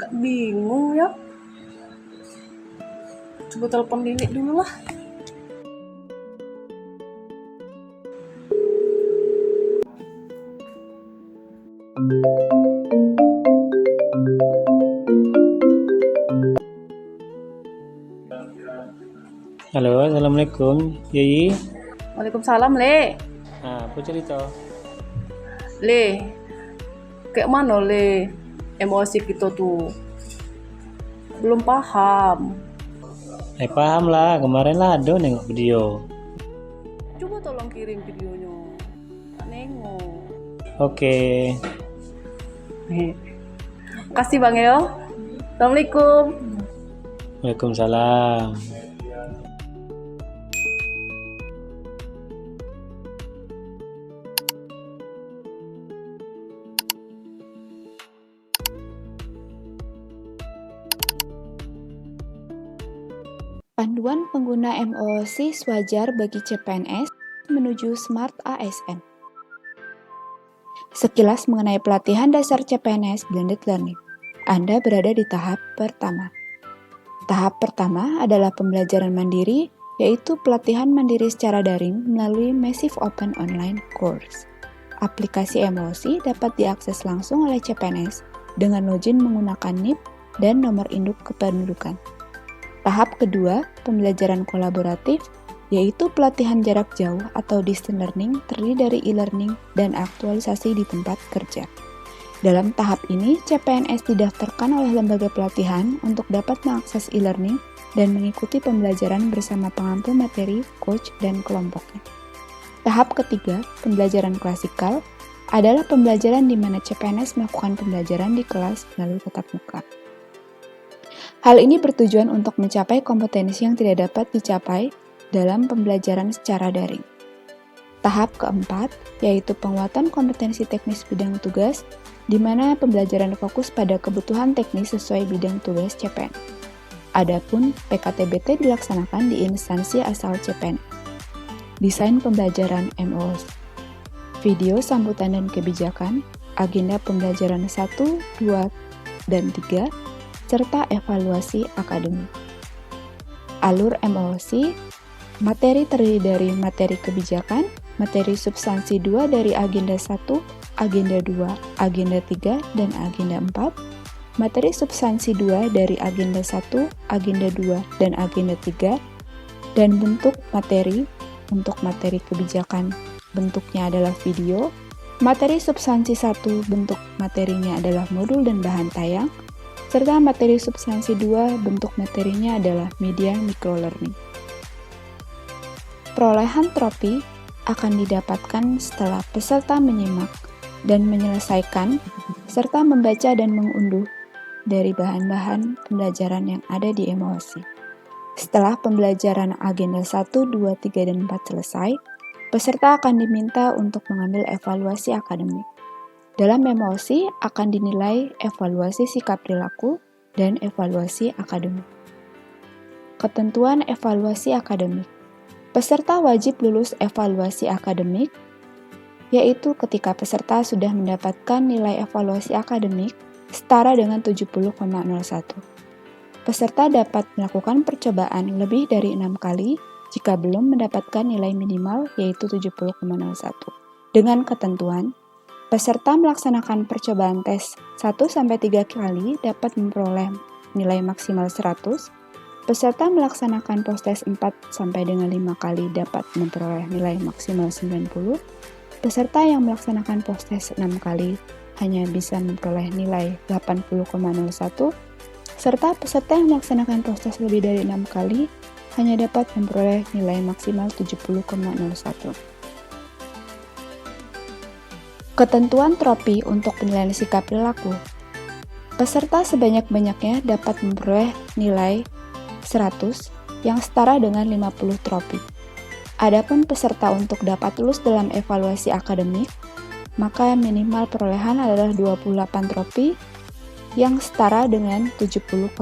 agak bingung ya. Coba telepon Lili dulu lah. Halo, assalamualaikum, Yai. Waalaikumsalam, Le. Nah, apa cerita? Le, kayak mana Le? Emosi kita tuh belum paham. Paham lah, kemarin lah ada nengok video. Coba tolong kirim videonya. Tak nengok. Oke. Kasih Bang Yo. Assalamualaikum. Waalaikumsalam. Panduan pengguna MOOC wajar bagi CPNS menuju Smart ASN. Sekilas mengenai pelatihan dasar CPNS Blended Learning. Anda berada di tahap pertama. Tahap pertama adalah pembelajaran mandiri, yaitu pelatihan mandiri secara daring melalui Massive Open Online Course. Aplikasi MOOC dapat diakses langsung oleh CPNS dengan login menggunakan NIP dan nomor induk kependudukan. Tahap kedua, pembelajaran kolaboratif, yaitu pelatihan jarak jauh atau distance learning terdiri dari e-learning dan aktualisasi di tempat kerja. Dalam tahap ini, CPNS didaftarkan oleh lembaga pelatihan untuk dapat mengakses e-learning dan mengikuti pembelajaran bersama pengampu materi, coach, dan kelompoknya. Tahap ketiga, pembelajaran klasikal, adalah pembelajaran di mana CPNS melakukan pembelajaran di kelas melalui tatap muka. Hal ini bertujuan untuk mencapai kompetensi yang tidak dapat dicapai dalam pembelajaran secara daring. Tahap keempat, yaitu penguatan kompetensi teknis bidang tugas, di mana pembelajaran fokus pada kebutuhan teknis sesuai bidang tugas CPN. Adapun PKTBT dilaksanakan di instansi asal CPN. Desain pembelajaran MOOC. Video sambutan dan kebijakan, agenda pembelajaran 1, 2, dan 3, serta evaluasi akademik. Alur MOOC, materi terdiri dari materi kebijakan, materi substansi 2 dari agenda 1, agenda 2, agenda 3, dan agenda 4, materi substansi 2 dari agenda 1, agenda 2, dan agenda 3, dan bentuk materi. Untuk materi kebijakan, bentuknya adalah video, materi substansi 1, bentuk materinya adalah modul dan bahan tayang, serta materi substansi 2, bentuk materinya adalah media microlearning. Perolehan trofi akan didapatkan setelah peserta menyimak dan menyelesaikan, serta membaca dan mengunduh dari bahan-bahan pembelajaran yang ada di MOOC. Setelah pembelajaran agenda 1, 2, 3, dan 4 selesai, peserta akan diminta untuk mengambil evaluasi akademik. Dalam MOOC akan dinilai evaluasi sikap perilaku dan evaluasi akademik. Ketentuan evaluasi akademik. Peserta wajib lulus evaluasi akademik, yaitu ketika peserta sudah mendapatkan nilai evaluasi akademik setara dengan 70,01. Peserta dapat melakukan percobaan lebih dari 6 kali jika belum mendapatkan nilai minimal yaitu 70,01. Dengan ketentuan, peserta melaksanakan percobaan tes 1-3 kali dapat memperoleh nilai maksimal 100. Peserta melaksanakan post-tes 4-5 kali dapat memperoleh nilai maksimal 90. Peserta yang melaksanakan post-tes 6 kali hanya bisa memperoleh nilai 80,01. Serta peserta yang melaksanakan post-tes lebih dari 6 kali hanya dapat memperoleh nilai maksimal 70,01. Ketentuan trofi untuk penilaian sikap perilaku. Peserta sebanyak-banyaknya dapat memperoleh nilai 100 yang setara dengan 50 trofi. Adapun peserta untuk dapat lulus dalam evaluasi akademik, maka minimal perolehan adalah 28 trofi yang setara dengan 70,01.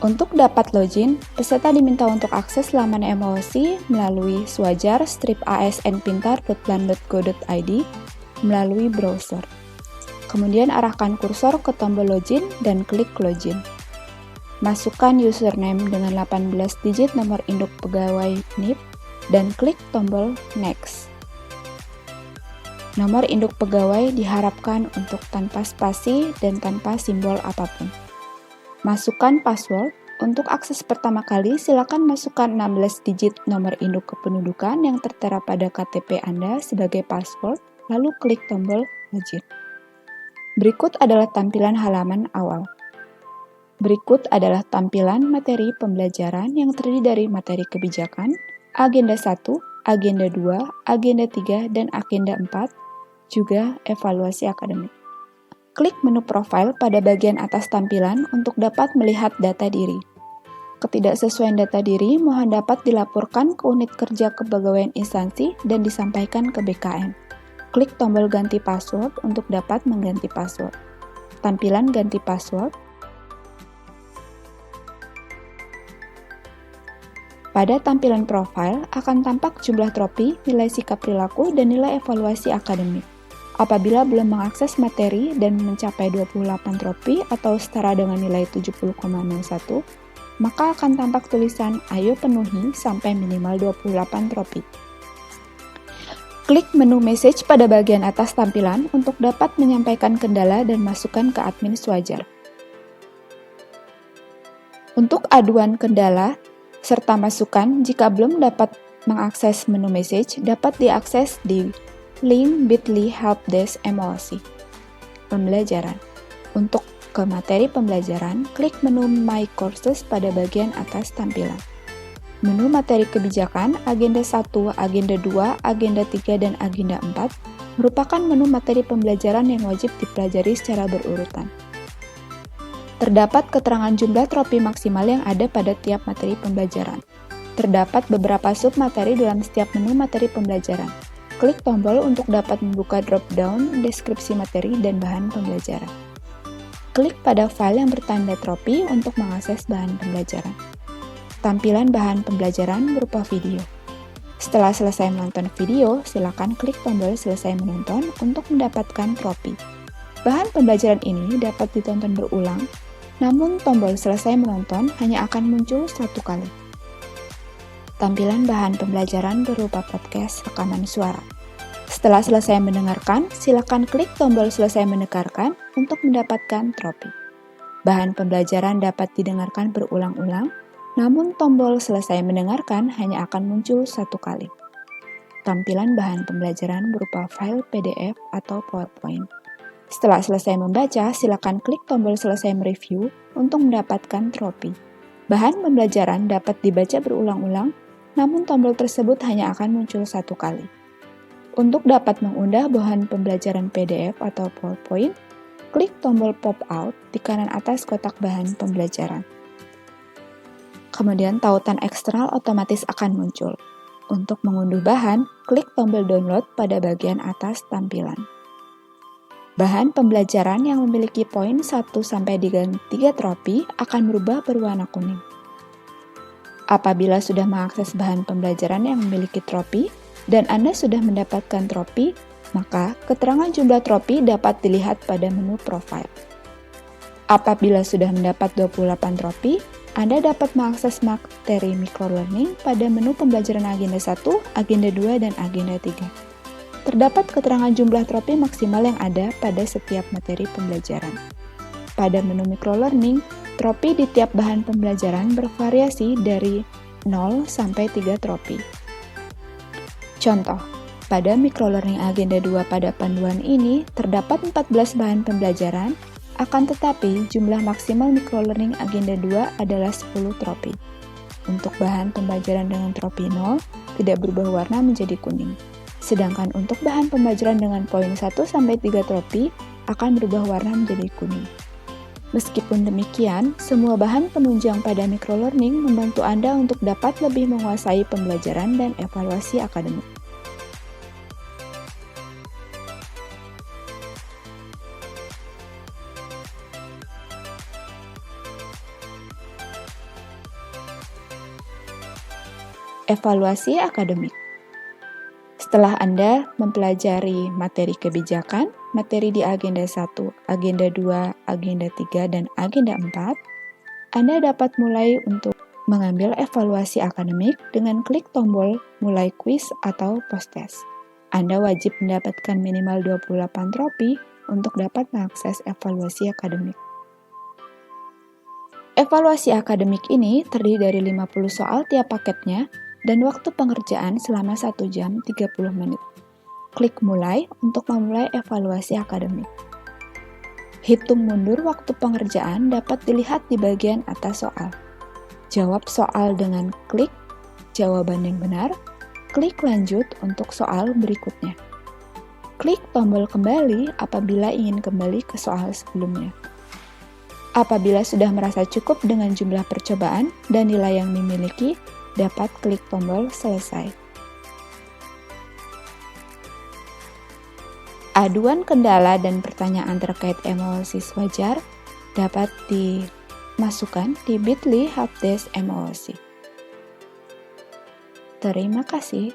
Untuk dapat login, peserta diminta untuk akses laman MOOC melalui swajar-asnpintar.plan.go.id melalui browser. Kemudian arahkan kursor ke tombol login dan klik login. Masukkan username dengan 18 digit nomor induk pegawai NIP dan klik tombol next. Nomor induk pegawai diharapkan untuk tanpa spasi dan tanpa simbol apapun. Masukkan password. Untuk akses pertama kali, silakan masukkan 16 digit nomor induk kependudukan yang tertera pada KTP Anda sebagai password, lalu klik tombol login. Berikut adalah tampilan halaman awal. Berikut adalah tampilan materi pembelajaran yang terdiri dari materi kebijakan, agenda 1, agenda 2, agenda 3, dan agenda 4, juga evaluasi akademik. Klik menu profil pada bagian atas tampilan untuk dapat melihat data diri. Ketidaksesuaian data diri mohon dapat dilaporkan ke unit kerja kepegawaian instansi dan disampaikan ke BKN. Klik tombol ganti password untuk dapat mengganti password. Tampilan ganti password. Pada tampilan profil akan tampak jumlah tropi, nilai sikap perilaku, dan nilai evaluasi akademik. Apabila belum mengakses materi dan mencapai 28 tropi atau setara dengan nilai 70,01, maka akan tampak tulisan "Ayo penuhi sampai minimal 28 tropi". Klik menu message pada bagian atas tampilan untuk dapat menyampaikan kendala dan masukan ke admin Swajar. Untuk aduan kendala serta masukan jika belum dapat mengakses menu message dapat diakses di link bit.ly helpdesk MOOC. Pembelajaran. Untuk ke materi pembelajaran, klik menu My Courses pada bagian atas tampilan. Menu materi kebijakan, agenda 1, agenda 2, agenda 3, dan agenda 4 merupakan menu materi pembelajaran yang wajib dipelajari secara berurutan. Terdapat keterangan jumlah tropi maksimal yang ada pada tiap materi pembelajaran. Terdapat beberapa sub-materi dalam setiap menu materi pembelajaran. Klik tombol untuk dapat membuka drop-down deskripsi materi dan bahan pembelajaran. Klik pada file yang bertanda tropi untuk mengakses bahan pembelajaran. Tampilan bahan pembelajaran berupa video. Setelah selesai menonton video, silakan klik tombol selesai menonton untuk mendapatkan tropi. Bahan pembelajaran ini dapat ditonton berulang, namun tombol selesai menonton hanya akan muncul satu kali. Tampilan bahan pembelajaran berupa podcast rekaman suara. Setelah selesai mendengarkan, silakan klik tombol selesai mendengarkan untuk mendapatkan tropi. Bahan pembelajaran dapat didengarkan berulang-ulang, namun tombol selesai mendengarkan hanya akan muncul satu kali. Tampilan bahan pembelajaran berupa file PDF atau PowerPoint. Setelah selesai membaca, silakan klik tombol selesai mereview untuk mendapatkan tropi. Bahan pembelajaran dapat dibaca berulang-ulang, namun tombol tersebut hanya akan muncul satu kali. Untuk dapat mengundah bahan pembelajaran PDF atau PowerPoint, klik tombol pop out di kanan atas kotak bahan pembelajaran. Kemudian tautan eksternal otomatis akan muncul. Untuk mengunduh bahan, klik tombol download pada bagian atas tampilan. Bahan pembelajaran yang memiliki poin 1-3 tropi akan berubah berwarna kuning. Apabila sudah mengakses bahan pembelajaran yang memiliki tropi dan Anda sudah mendapatkan tropi, maka keterangan jumlah tropi dapat dilihat pada menu profile. Apabila sudah mendapat 28 tropi, Anda dapat mengakses materi microlearning pada menu pembelajaran agenda 1, agenda 2, dan agenda 3. Terdapat keterangan jumlah tropi maksimal yang ada pada setiap materi pembelajaran. Pada menu microlearning, tropi di tiap bahan pembelajaran bervariasi dari 0 sampai 3 tropi. Contoh, pada microlearning agenda 2 pada panduan ini terdapat 14 bahan pembelajaran, akan tetapi jumlah maksimal microlearning agenda 2 adalah 10 tropi. Untuk bahan pembelajaran dengan tropi 0, tidak berubah warna menjadi kuning. Sedangkan untuk bahan pembelajaran dengan poin 1-3 tropi akan berubah warna menjadi kuning. Meskipun demikian, semua bahan penunjang pada microlearning membantu Anda untuk dapat lebih menguasai pembelajaran dan evaluasi akademik. Evaluasi akademik. Setelah Anda mempelajari materi kebijakan, materi di agenda 1, agenda 2, agenda 3, dan agenda 4, Anda dapat mulai untuk mengambil evaluasi akademik dengan klik tombol mulai kuis atau post-test. Anda wajib mendapatkan minimal 28 trofi untuk dapat mengakses evaluasi akademik. Evaluasi akademik ini terdiri dari 50 soal tiap paketnya dan waktu pengerjaan selama 1 jam 30 menit. Klik mulai untuk memulai evaluasi akademik. Hitung mundur waktu pengerjaan dapat dilihat di bagian atas soal. Jawab soal dengan klik jawaban yang benar, klik lanjut untuk soal berikutnya. Klik tombol kembali apabila ingin kembali ke soal sebelumnya. Apabila sudah merasa cukup dengan jumlah percobaan dan nilai yang dimiliki, dapat klik tombol selesai. Aduan kendala dan pertanyaan terkait MOOC wajar dapat dimasukkan di bit.ly helpdesk MOOC. Terima kasih.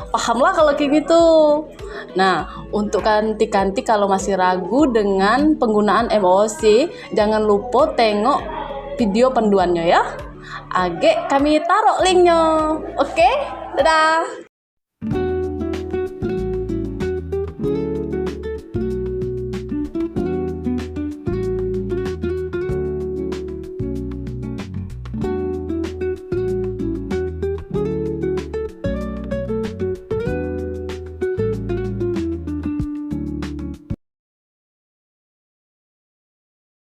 Pahamlah kalau kayak gitu. Nah, untuk kanti-kanti kalau masih ragu dengan penggunaan MOOC, jangan lupa tengok video panduannya ya. Kami taruh linknya. Oke? Dadah!